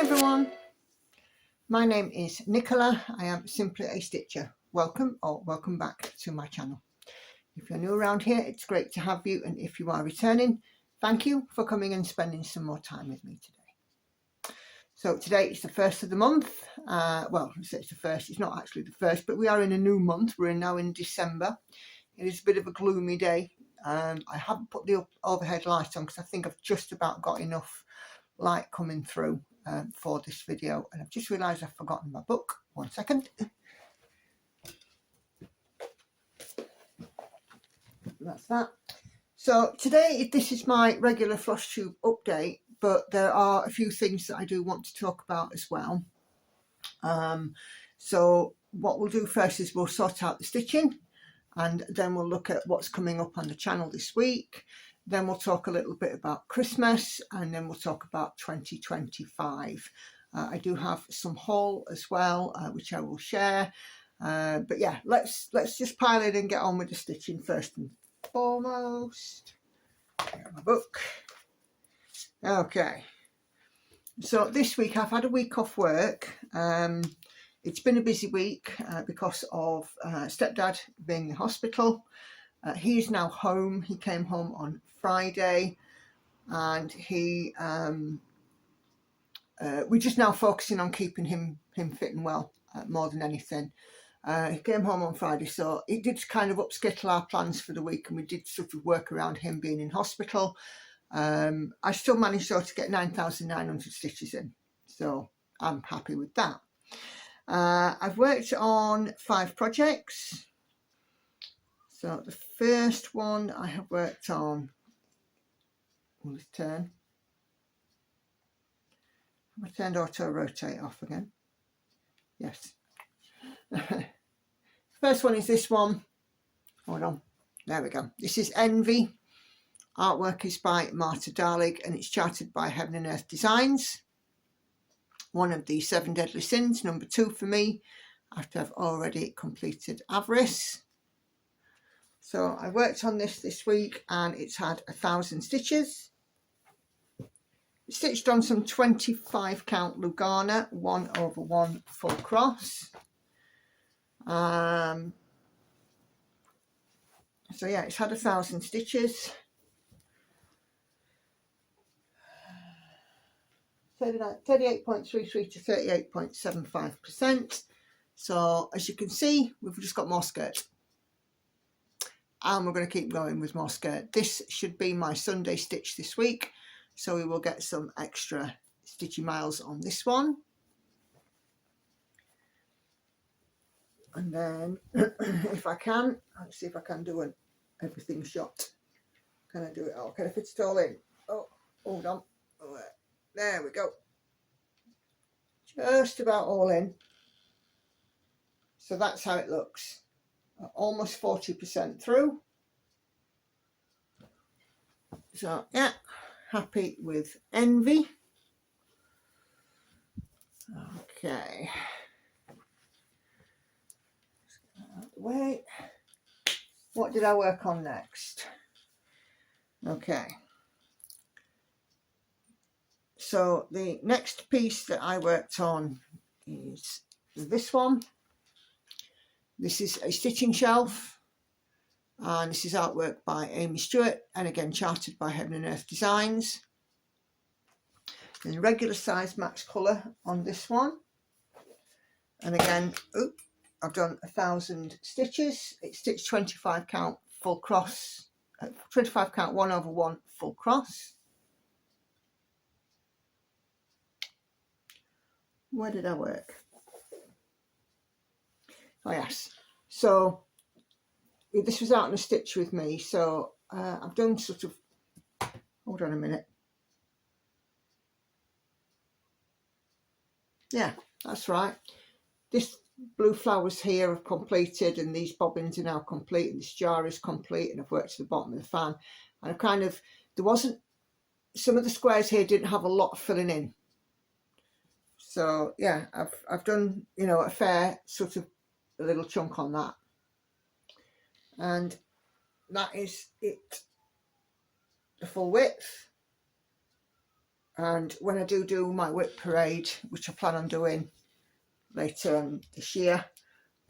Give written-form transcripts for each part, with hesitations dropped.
everyone, my name is Nicola. I am simply a stitcher. Welcome or welcome back to my channel. If you're new around here, it's great to have you, and if you are returning, thank you for coming and spending some more time with me today. So today is the first of the month. Well, it's the first, it's not actually the first, but we are in a new month. We're now in December. It is a bit of a gloomy day. I haven't put the overhead light on because I think I've just about got enough light coming through for this video, and I've just realised I've forgotten my book. 1 second. That's that. So today this is my regular Flosstube update, but there are a few things that I do want to talk about as well. So what we'll do first is we'll sort out the stitching, and then we'll look at what's coming up on the channel this week. Then we'll talk a little bit about Christmas, and then we'll talk about 2025. I do have some haul as well, which I will share. But yeah, let's just pile in and get on with the stitching first and foremost. Get my book. Okay. So this week I've had a week off work. It's been a busy week because of stepdad being in hospital. He is now home. He came home on Friday, and he we're just now focusing on keeping him fit and well more than anything. He came home on Friday, so it did kind of upskittle our plans for the week, and we did sort of work around him being in hospital. I still managed though to get 9,900 stitches in, so I'm happy with that. I've worked on 5 projects. So the first one I have worked on, will this turn? Have I turned auto rotate off again? Yes. First one is this one. Hold on. There we go. This is Envy. Artwork is by Marta Dahlig, and it's charted by Heaven and Earth Designs. One of the 7 deadly sins, number 2 for me, after I've already completed Avarice. So I worked on this week, and it's had 1,000 stitches. Stitched on some 25 count Lugana 1/1 full cross. So yeah, it's had 1,000 stitches. 38.33 to 38.75%. So as you can see, we've just got more skirt. And we're going to keep going with more skirt. This should be my Sunday stitch this week, so we will get some extra stitchy miles on this one. And then if I can, let's see if I can do an everything shot. Can I do it all? Can I fit it all in? Oh, hold on. Oh, there we go. Just about all in. So that's how it looks. Almost 40% through. So yeah, happy with Envy. Okay. Let's get that out of the way. What did I work on next? Okay. So the next piece that I worked on is this one. This is a stitching shelf, and this is artwork by Aimee Stewart, and again charted by Heaven and Earth Designs. In regular size match colour on this one, and again, I've done 1,000 stitches. It's stitched 25 count full cross, 25 count 1/1 full cross. Where did I work? Oh yes, so this was out in a stitch with me, so I've done sort of, hold on a minute, yeah, that's right, this blue flowers here have completed, and these bobbins are now complete, and this jar is complete, and I've worked to the bottom of the fan, and I've kind of, there wasn't, some of the squares here didn't have a lot of filling in, so yeah, I've done, you know, a fair sort of a little chunk on that, and that is it, the full width. And when I do my whip parade, which I plan on doing later on this year,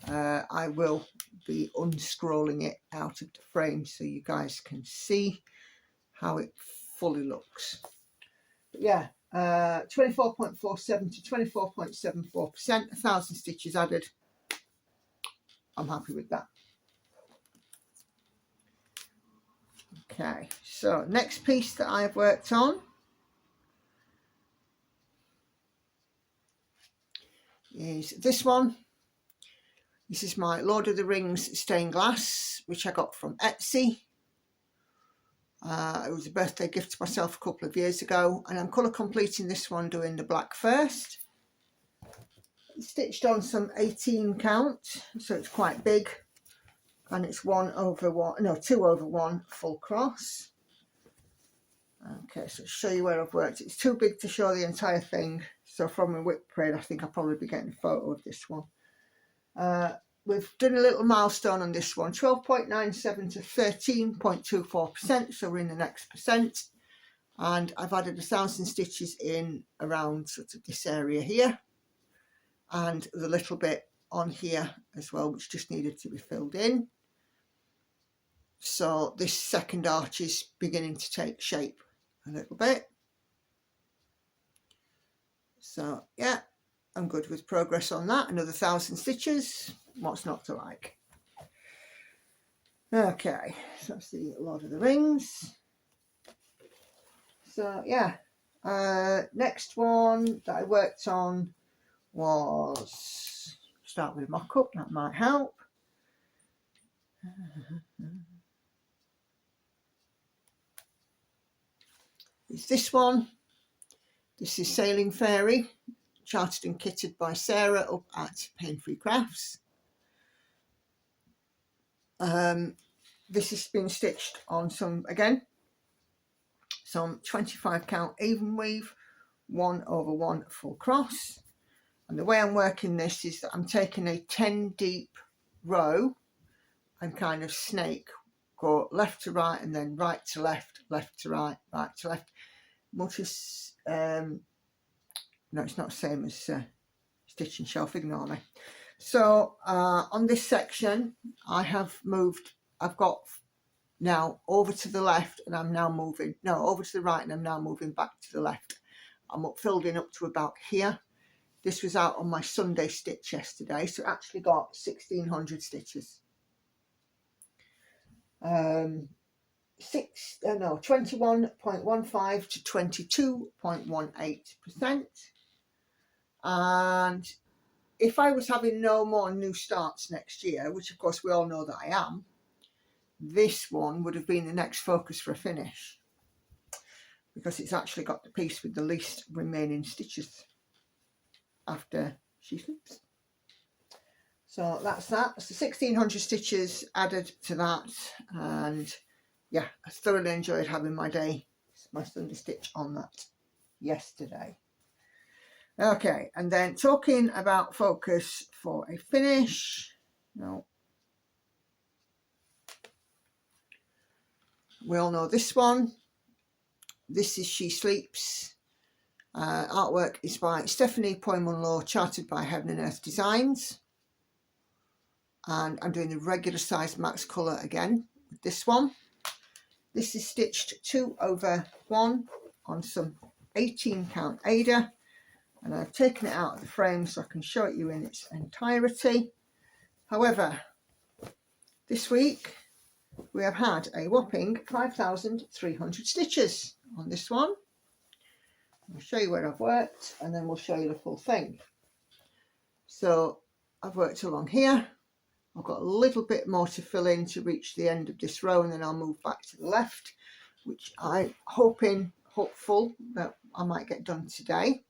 I will be unscrolling it out of the frame so you guys can see how it fully looks. But yeah, 24.47 to 24.74%, 1,000 stitches added. I'm happy with that. Okay, so next piece that I've worked on is this one. This is my Lord of the Rings stained glass, which I got from Etsy. It was a birthday gift to myself a couple of years ago, and I'm colour completing this one, doing the black first. It's stitched on some 18 count, so it's quite big, and it's 2 over 1 full cross. Okay, so to show you where I've worked, it's too big to show the entire thing, so from a whip parade I think I'll probably be getting a photo of this one. We've done a little milestone on this one, 12.97 to 13.24%, so we're in the next percent. And I've added 1,000 stitches in around sort of this area here, and the little bit on here as well, which just needed to be filled in. So this second arch is beginning to take shape a little bit. So yeah, I'm good with progress on that. Another 1,000 stitches. What's not to like? Okay, so that's the Lord of the Rings. So yeah, next one that I worked on was, start with mock-up, that might help. It's this one. This is Sailing Fairy, charted and kitted by Sarah up at Paine Free Crafts. This has been stitched on some 25 count even weave, 1 over 1 full cross. And the way I'm working this is that I'm taking a 10 deep row and kind of snake, go left to right and then right to left, left to right, right to left. Much as, no, it's not the same as stitch and shelf, ignore me. So on this section I've got now over to the left, and I'm now moving, no, over to the right, and I'm now moving back to the left. I'm filled in up to about here. This was out on my Sunday stitch yesterday, so I actually got 1,600 stitches. 21.15 to 22.18%. And if I was having no more new starts next year, which of course we all know that I am, this one would have been the next focus for a finish, because it's actually got the piece with the least remaining stitches after she sleeps. So that's that. So 1,600 stitches added to that, and yeah, I thoroughly enjoyed having my Sunday stitch on that yesterday. Okay, and then talking about focus for a finish. No, we all know this one. This is She Sleeps. Artwork is by Stephanie Poy-Munlo, charted by Heaven and Earth Designs. And I'm doing the regular size max colour again with this one. This is stitched 2 over 1 on some 18 count Aida. And I've taken it out of the frame so I can show it you in its entirety. However, this week we have had a whopping 5,300 stitches on this one. I'll show you where I've worked, and then we'll show you the full thing. So I've worked along here. I've got a little bit more to fill in to reach the end of this row, and then I'll move back to the left, which I'm hopeful that I might get done today.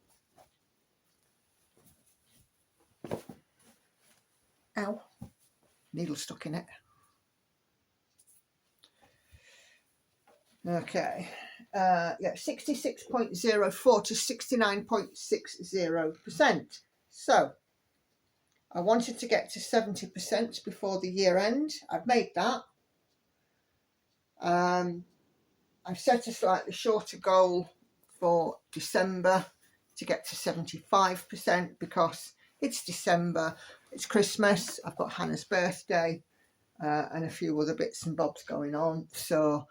Ow, needle stuck in it. Okay, yeah, 66.04 to 69.60%. So I wanted to get to 70% before the year end. I've made that. I've set a slightly shorter goal for December to get to 75% because it's December, it's Christmas, I've got Hannah's birthday and a few other bits and bobs going on. So,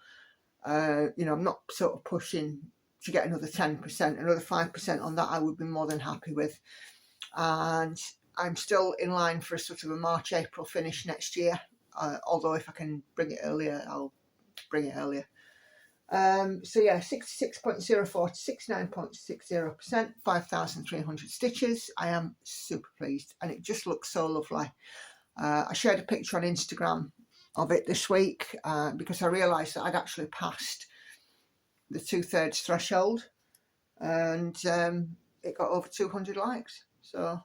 you know, I'm not sort of pushing to get another 10%, another 5% on that I would be more than happy with. And I'm still in line for a sort of a March, April finish next year. Although if I can bring it earlier, I'll bring it earlier. So yeah, 66.04 to 69.60%, 5,300 stitches. I am super pleased and it just looks so lovely. I shared a picture on Instagram of it this week because I realised that I'd actually passed the 2/3 threshold and it got over 200 likes. So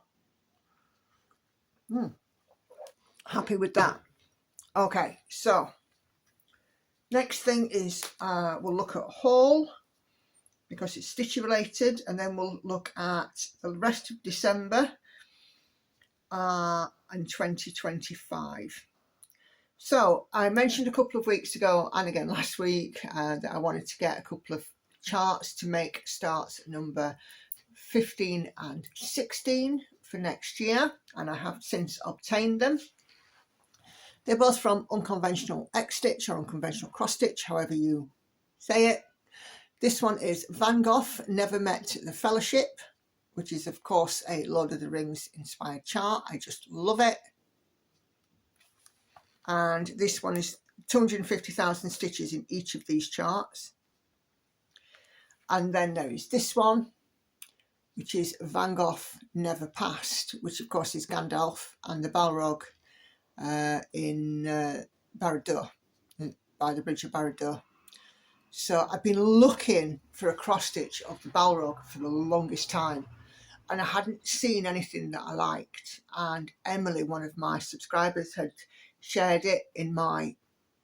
happy with that. Okay, so next thing is we'll look at haul because it's stitch related, and then we'll look at the rest of December and 2025. So I mentioned a couple of weeks ago and again last week that I wanted to get a couple of charts to make starts number 15 and 16 for next year, and I have since obtained them. They're both from Unconventional X-Stitch or Unconventional Cross Stitch, however you say it. This one is Van Gogh Never Met the Fellowship, which is of course a Lord of the Rings inspired chart. I just love it. And this one is 250,000 stitches in each of these charts. And then there is this one, which is Van Gogh Never Passed, which of course is Gandalf and the Balrog in Barad-dûr, by the Bridge of Barad-dûr. So I've been looking for a cross stitch of the Balrog for the longest time and I hadn't seen anything that I liked, and Emily, one of my subscribers, had shared it in my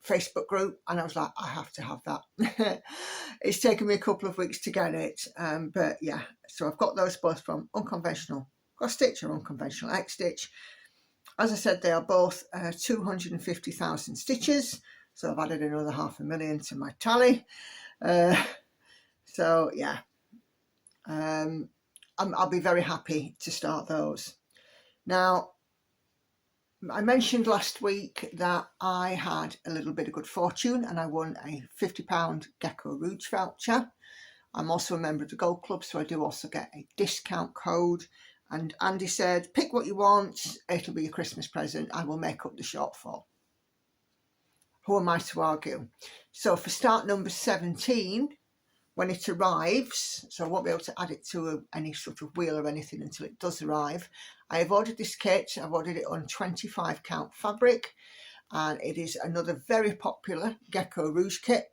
Facebook group and I was like, I have to have that. It's taken me a couple of weeks to get it, but yeah, so I've got those both from Unconventional Cross Stitch or Unconventional X Stitch. As I said, they are both 250,000 stitches, so I've added another 500,000 to my tally. So yeah, I'll be very happy to start those. Now, I mentioned last week that I had a little bit of good fortune and I won a £50 Gecko Rouge voucher. I'm also a member of the Gold Club, so I do also get a discount code. And Andy said, pick what you want, it'll be a Christmas present, I will make up the shortfall. Who am I to argue? So for start number 17, when it arrives, so I won't be able to add it to any sort of wheel or anything until it does arrive. I have ordered this kit, I've ordered it on 25 count fabric, and it is another very popular Gecko Rouge kit.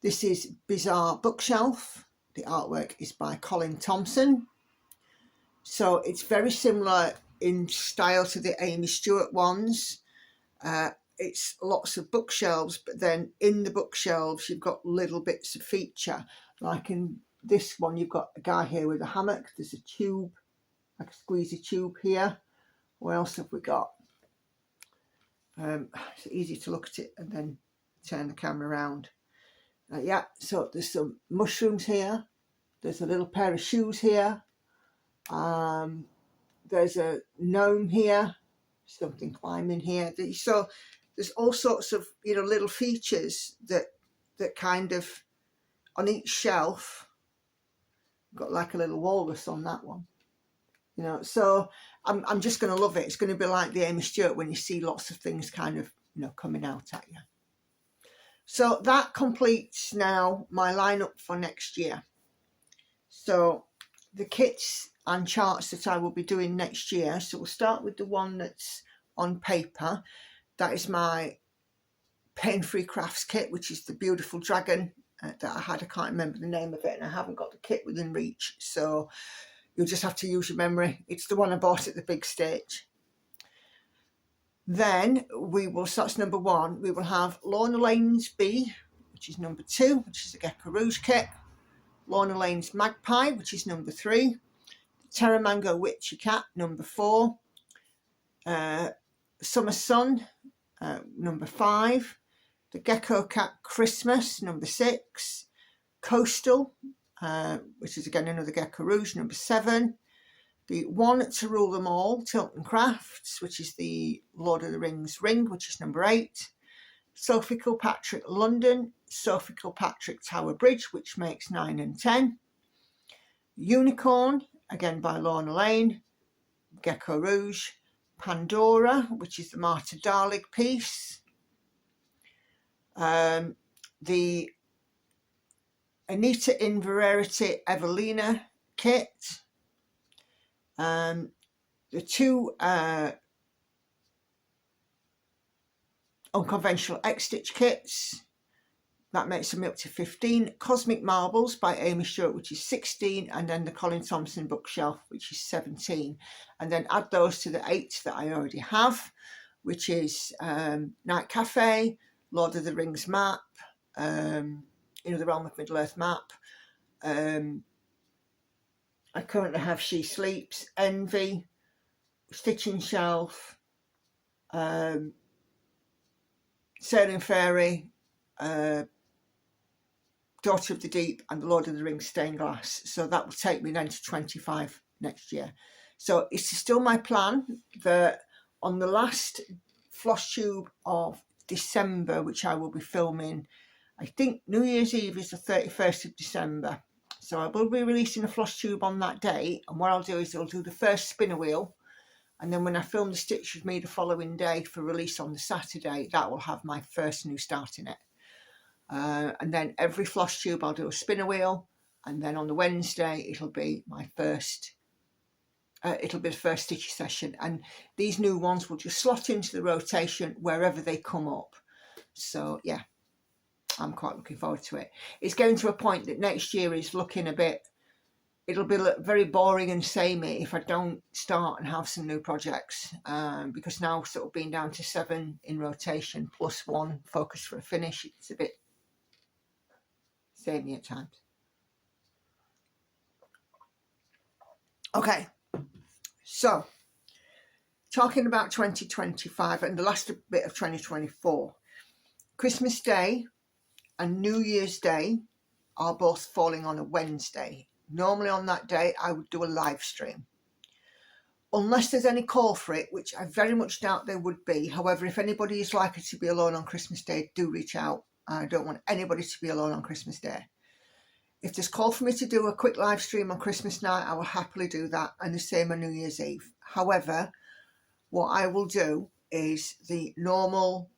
This is Bizarre Bookshelf. The artwork is by Colin Thompson. So it's very similar in style to the Aimee Stewart ones. It's lots of bookshelves, but then in the bookshelves you've got little bits of feature. Like in this one, you've got a guy here with a hammock. There's a tube, like a squeezy tube here. What else have we got? It's easy to look at it and then turn the camera around. Yeah, so there's some mushrooms here. There's a little pair of shoes here. There's a gnome here, something climbing here. So there's all sorts of, you know, little features that kind of on each shelf. Got like a little walrus on that one, you know. So I'm just going to love it. It's going to be like the Aimee Stewart when you see lots of things kind of, you know, coming out at you. So that completes now my lineup for next year. So the kits and charts that I will be doing next year. So we'll start with the one that's on paper. That is my Paine Free Crafts kit, which is the beautiful dragon that I had. I can't remember the name of it and I haven't got the kit within reach. So you'll just have to use your memory. It's the one I bought at the big stage. Then we will, so that's number one. We will have Lorna Lane's Bee, which is number 2, which is a Gecko Rouge kit. Lorna Lane's Magpie, which is number 3. Terra Mango Witchy Cat, number 4. Summer Sun, number 5. The Gecko Cat Christmas, number 6. Coastal, which is again another Gecko Rouge, number 7. The One to Rule Them All, Tilton Crafts, which is the Lord of the Rings ring, which is number 8. Sophie Kilpatrick London, Sophie Kilpatrick Tower Bridge, which makes 9 and 10. Unicorn, again by Lorna Lane, Gecko Rouge. Pandora, which is the Marta Dahlig piece. The Anita in Verity Evelina kit. The 2 unconventional X-stitch kits. That makes them up to 15. Cosmic Marbles by Aimee Stewart, which is 16, and then the Colin Thompson bookshelf, which is 17. And then add those to the 8 that I already have, which is Night Cafe, Lord of the Rings map, the Realm of Middle-earth map. I currently have She Sleeps, Envy, Stitching Shelf, Sailing Fairy, Daughter of the Deep, and the Lord of the Rings stained glass. So that will take me then to 25 next year. So it's still my plan that on the last Flosstube of December, which I will be filming, I think New Year's Eve is the 31st of December. So I will be releasing a Flosstube on that day, and what I'll do is I'll do the first spinner wheel, and then when I film the Stitch With Me the following day for release on the Saturday, that will have my first new start in it. And then every Flosstube I'll do a spinner wheel, and then on the Wednesday it'll be my first it'll be the first stitchy session, and these new ones will just slot into the rotation wherever they come up. So yeah, I'm quite looking forward to it. It's getting to a point that next year is looking a bit, it'll be very boring and samey if I don't start and have some new projects, because now sort of being down to 7 in rotation plus 1 focus for a finish, it's a bit samey at times. Okay, so talking about 2025 and the last bit of 2024, Christmas Day and New Year's Day are both falling on a Wednesday. Normally on that day I would do a live stream, unless there's any call for it, which I very much doubt there would be. However, if anybody is likely to be alone on Christmas Day, do reach out. I don't want anybody to be alone on Christmas Day. If there's call for me to do a quick live stream on Christmas night, I will happily do that, and the same on New Year's Eve. However, what I will do is the normal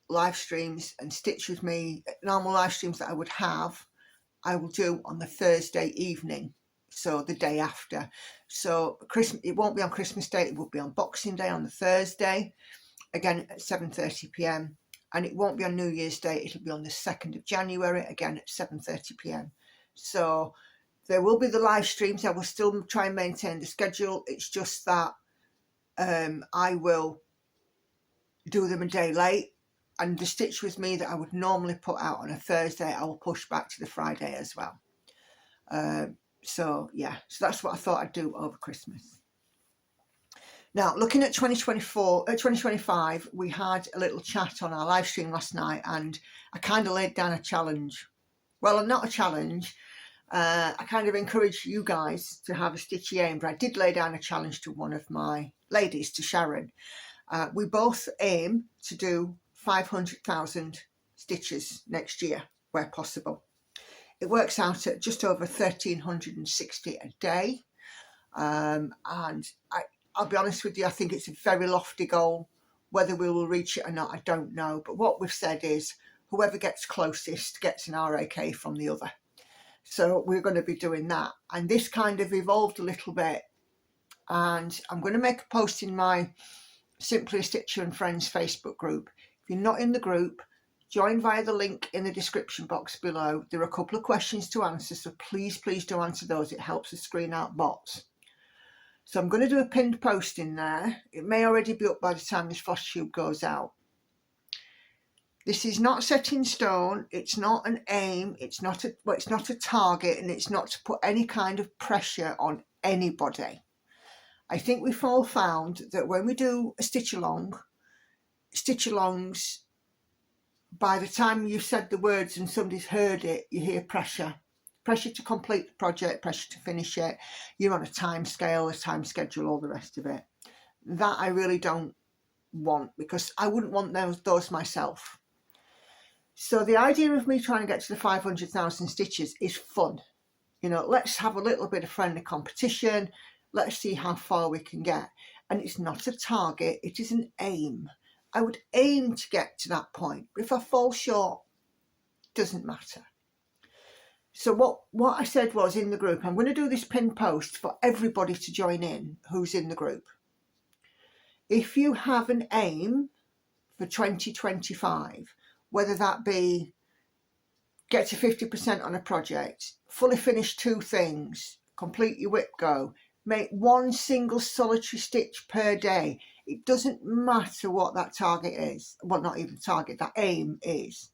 live streams and Stitch With Me, normal live streams that I would have, I will do on the Thursday evening, so the day after. So Christmas, it won't be on Christmas Day, it will be on Boxing Day on the Thursday, again at 7:30 p.m. And it won't be on New Year's Day, it'll be on the 2nd of January, again at 7:30 p.m. So there will be the live streams. I will still try and maintain the schedule. It's just that I will do them a day late, and the Stitch With Me that I would normally put out on a Thursday, I will push back to the Friday as well. So yeah, so that's what I thought I'd do over Christmas. Now, looking at 2025, we had a little chat on our live stream last night, and I kind of laid down a challenge. Well, not a challenge. I kind of encouraged you guys to have a stitchy aim, but I did lay down a challenge to one of my ladies, to Sharon. We both aim to do 500,000 stitches next year, where possible. It works out at just over 1,360 a day. And I'll be honest with you, I think it's a very lofty goal. Whether we will reach it or not, I don't know. But what we've said is whoever gets closest gets an RAK from the other. So we're going to be doing that. And this kind of evolved a little bit. And I'm going to make a post in my Simply a Stitcher and Friends Facebook group. If you're not in the group, join via the link in the description box below. There are a couple of questions to answer, so please do answer those. It helps us screen out bots. So I'm going to do a pinned post in there. It may already be up by the time this Flosstube goes out. This is not set in stone. It's not an aim. It's not a target, and it's not to put any kind of pressure on anybody. I think we've all found that when we do a stitch-alongs, by the time you've said the words and somebody's heard it, you hear pressure pressure to complete the project, pressure to finish it. You're on a time scale, a time schedule, all the rest of it. That I really don't want, because I wouldn't want those myself. So the idea of me trying to get to the 500,000 stitches is fun. You know, let's have a little bit of friendly competition. Let's see how far we can get. And it's not a target, it is an aim. I would aim to get to that point. But if I fall short, doesn't matter. So what I said was, in the group, I'm going to do this pinned post for everybody to join in who's in the group. If you have an aim for 2025, whether that be get to 50% on a project, fully finish 2 things, complete your whip go, make 1 single solitary stitch per day. It doesn't matter what that target is. Well, not even target, that aim is.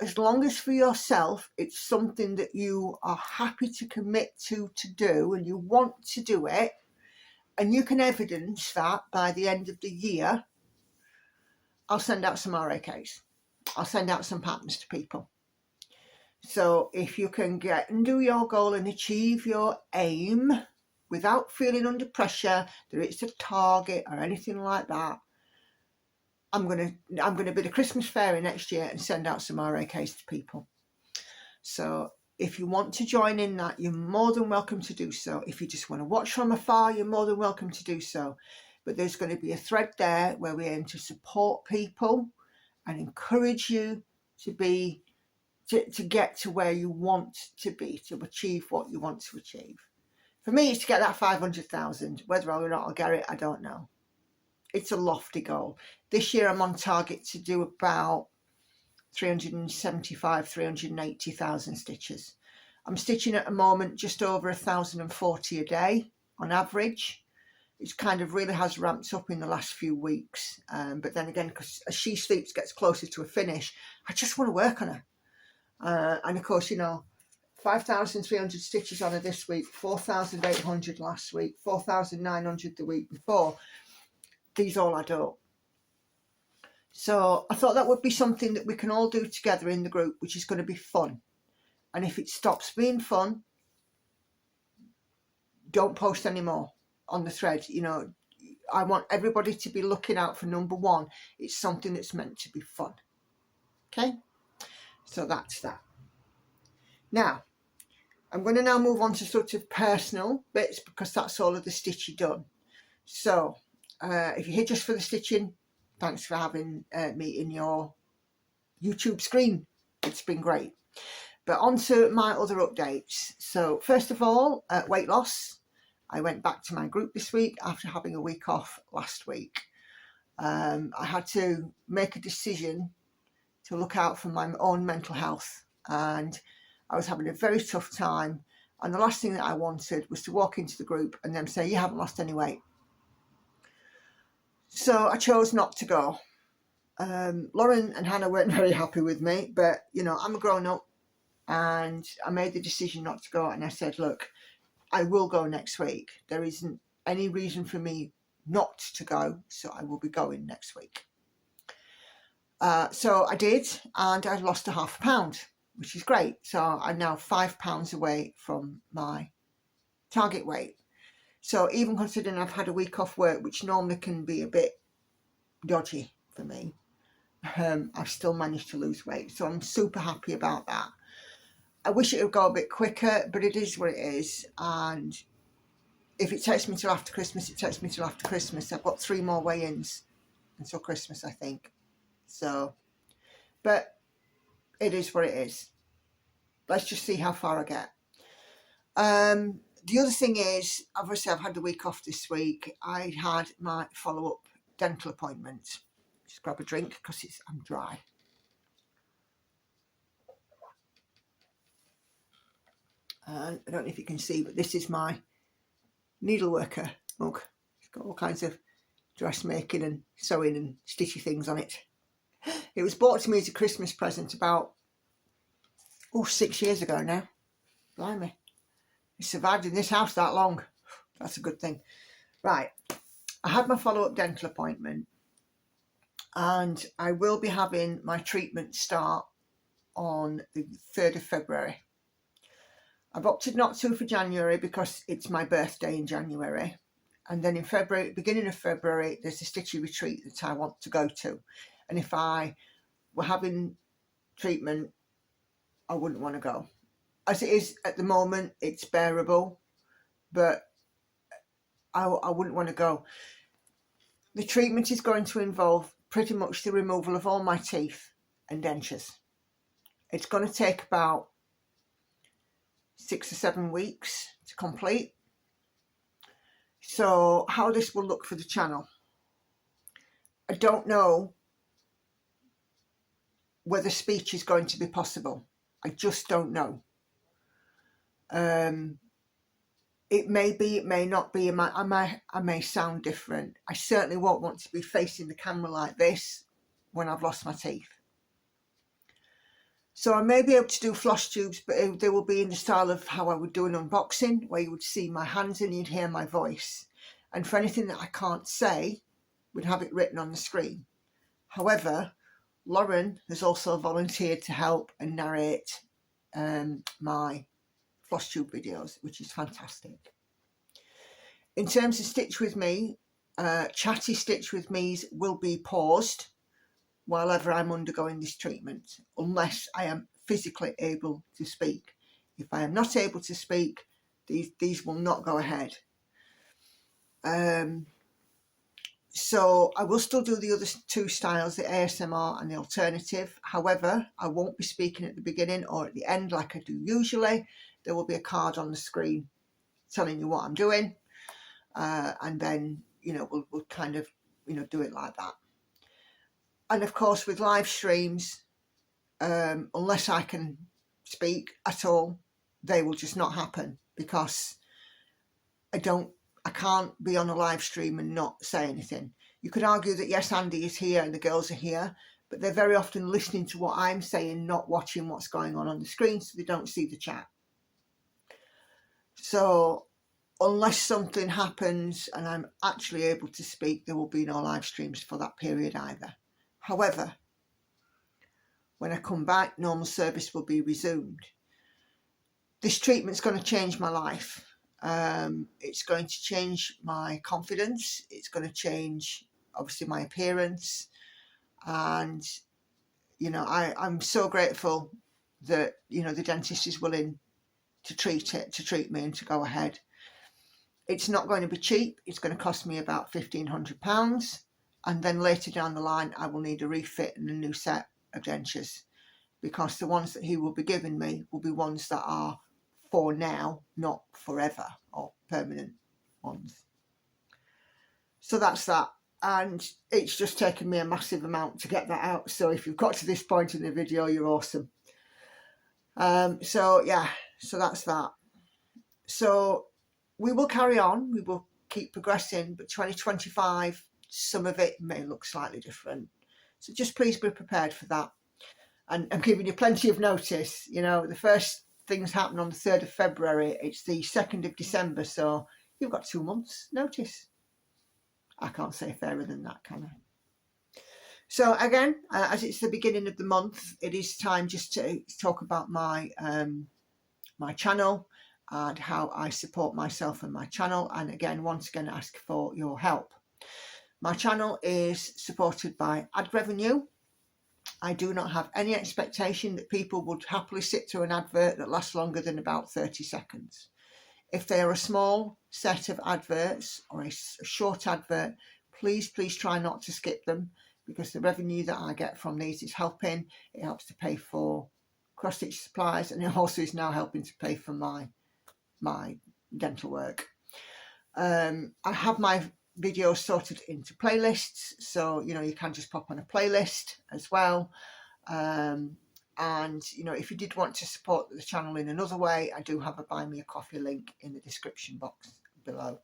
As long as for yourself, it's something that you are happy to commit to do, and you want to do it, and you can evidence that by the end of the year, I'll send out some RAKs. I'll send out some patterns to people. So if you can get and do your goal and achieve your aim without feeling under pressure that it's a target or anything like that, I'm gonna be the Christmas fairy next year and send out some RAKs to people. So if you want to join in that, you're more than welcome to do so. If you just want to watch from afar, you're more than welcome to do so. But there's going to be a thread there where we aim to support people and encourage you to get to where you want to be, to achieve what you want to achieve. For me, it's to get that 500,000. Whether or not I'll get it, I don't know. It's a lofty goal. This year I'm on target to do about 375, 380,000 stitches. I'm stitching at the moment just over 1,040 a day on average. It's kind of really has ramped up in the last few weeks. But then again, because as She Sleeps gets closer to a finish, I just want to work on her. And of course, you know, 5,300 stitches on her this week, 4,800 last week, 4,900 the week before. These all add up. So I thought that would be something that we can all do together in the group, which is going to be fun. And if it stops being fun, don't post anymore on the thread. You know, I want everybody to be looking out for number 1. It's something that's meant to be fun. Okay, so that's that. Now, I'm going to now move on to sort of personal bits, because that's all of the stitching done. So if you're here just for the stitching, thanks for having me in your YouTube screen. It's been great. But on to my other updates. So first of all, weight loss. I went back to my group this week after having a week off last week. I had to make a decision to look out for my own mental health, and I was having a very tough time. And the last thing that I wanted was to walk into the group and them say, you haven't lost any weight. So I chose not to go. Lauren and Hannah weren't very happy with me, but you know, I'm a grown up, and I made the decision not to go. And I said, look, I will go next week. There isn't any reason for me not to go, so I will be going next week. So I did, and I lost a ½ pound, which is great. So I'm now 5 pounds away from my target weight. So even considering I've had a week off work, which normally can be a bit dodgy for me, I've still managed to lose weight. So I'm super happy about that. I wish it would go a bit quicker, but it is what it is. And if it takes me till after Christmas, it takes me till after Christmas. I've got 3 more weigh-ins until Christmas, I think. So, but it is what it is. Let's just see how far I get. The other thing is, obviously I've had the week off this week. I had my follow-up dental appointment. Just grab a drink because I'm dry. And I don't know if you can see, but this is my needleworker mug. It's got all kinds of dressmaking and sewing and stitchy things on it. It was bought to me as a Christmas present about 6 years ago now. Blimey. It survived in this house that long. That's a good thing. Right. I had my follow-up dental appointment, and I will be having my treatment start on the 3rd of February. I've opted not to for January because it's my birthday in January. And then in February, beginning of February, there's a stitchy retreat that I want to go to. And if I were having treatment, I wouldn't want to go. As it is at the moment, it's bearable, but I wouldn't want to go. The treatment is going to involve pretty much the removal of all my teeth and dentures. It's going to take about 6 or 7 weeks to complete. So how this will look for the channel, I don't know whether speech is going to be possible. I just don't know. It may be, it may not be. I may sound different. I certainly won't want to be facing the camera like this when I've lost my teeth. So I may be able to do floss tubes, but they will be in the style of how I would do an unboxing, where you would see my hands and you'd hear my voice. And for anything that I can't say, we'd have it written on the screen. However, Lauren has also volunteered to help and narrate my floss tube videos, which is fantastic. In terms of Stitch With Me, chatty Stitch With Me's will be paused while ever I'm undergoing this treatment, unless I am physically able to speak. If I am not able to speak, these will not go ahead. So I will still do the other two styles, the ASMR and the alternative. However, I won't be speaking at the beginning or at the end like I do usually. There will be a card on the screen telling you what I'm doing. And then, you know, we'll kind of, you know, do it like that. And of course, with live streams, unless I can speak at all, they will just not happen, because I can't be on a live stream and not say anything. You could argue that yes, Andy is here and the girls are here, but they're very often listening to what I'm saying, not watching what's going on the screen, so they don't see the chat. So unless something happens and I'm actually able to speak, there will be no live streams for that period either. However, when I come back, normal service will be resumed. This treatment's going to change my life. It's going to change my confidence. It's going to change, obviously, my appearance. And, you know, I'm so grateful that, you know, the dentist is willing to treat me and to go ahead. It's not going to be cheap. It's going to cost me about £1,500. And then later down the line, I will need a refit and a new set of dentures, because the ones that he will be giving me will be ones that are for now, not forever, or permanent ones. So that's that. And it's just taken me a massive amount to get that out. So if you've got to this point in the video, you're awesome. So yeah, so that's that. So we will carry on. We will keep progressing, but 2025, some of it may look slightly different. So just please be prepared for that. And I'm giving you plenty of notice. You know, the first things happen on the 3rd of February. It's the 2nd of December. So you've got 2 months notice. I can't say fairer than that, can I? So again, as it's the beginning of the month, it is time just to talk about my my channel and how I support myself and my channel. And again, once again, ask for your help. My channel is supported by ad revenue. I do not have any expectation that people would happily sit through an advert that lasts longer than about 30 seconds. If they are a small set of adverts or a short advert, please try not to skip them, because the revenue that I get from these is helping. It helps to pay for cross-stitch supplies, and it also is now helping to pay for my dental work. I have my videos sorted into playlists, so you know, you can just pop on a playlist as well. And you know, if you did want to support the channel in another way, I do have a buy me a coffee link in the description box below.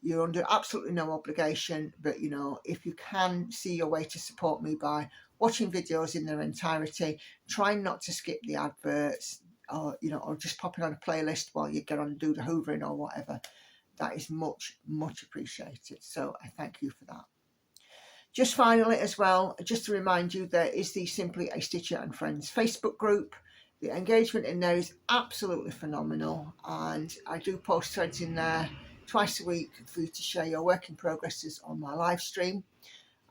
You're under absolutely no obligation, but you know, if you can see your way to support me by watching videos in their entirety, trying not to skip the adverts, or you know, or just popping on a playlist while you get on and do the hoovering or whatever, that is much appreciated. So I thank you for that. Just finally as well, just to remind you, there is the Simply a Stitcher and Friends Facebook group. The engagement in there is absolutely phenomenal, and I do post threads in there twice a week for you to share your work in progresses on my live stream.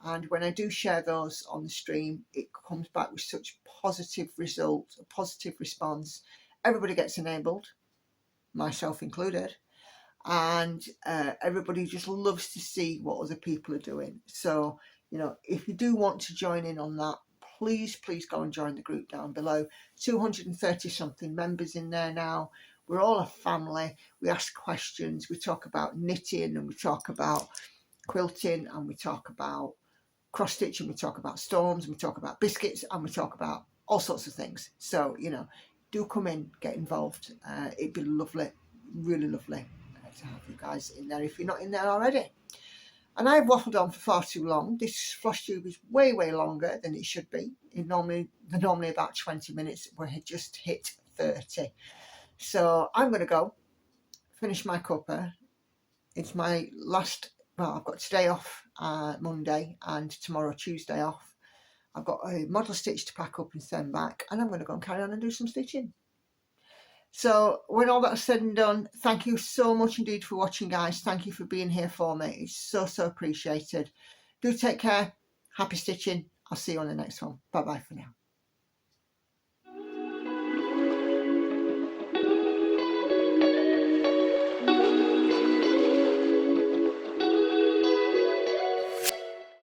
And when I do share those on the stream, it comes back with such positive results, a positive response. Everybody gets enabled, myself included, and everybody just loves to see what other people are doing. So, you know, if you do want to join in on that, please go and join the group down below. 230 something members in there now. We're all a family. We ask questions, we talk about knitting, and we talk about quilting, and we talk about cross stitching, we talk about storms, and we talk about biscuits, and we talk about all sorts of things. So, you know, do come in, get involved. It'd be lovely, really lovely to have you guys in there if you're not in there already. And I've waffled on for far too long. This Flosstube is way longer than it should be. They're normally about 20 minutes. We had just hit 30. So I'm going to go finish my cuppa. It's my last, well, I've got today off, Monday, and tomorrow Tuesday off. I've got a model stitch to pack up and send back, and I'm going to go and carry on and do some stitching. So when all that's said and done, thank you so much indeed for watching, guys. Thank you for being here for me. It's so appreciated. Do take care. Happy stitching. I'll see you on the next one. Bye bye for now.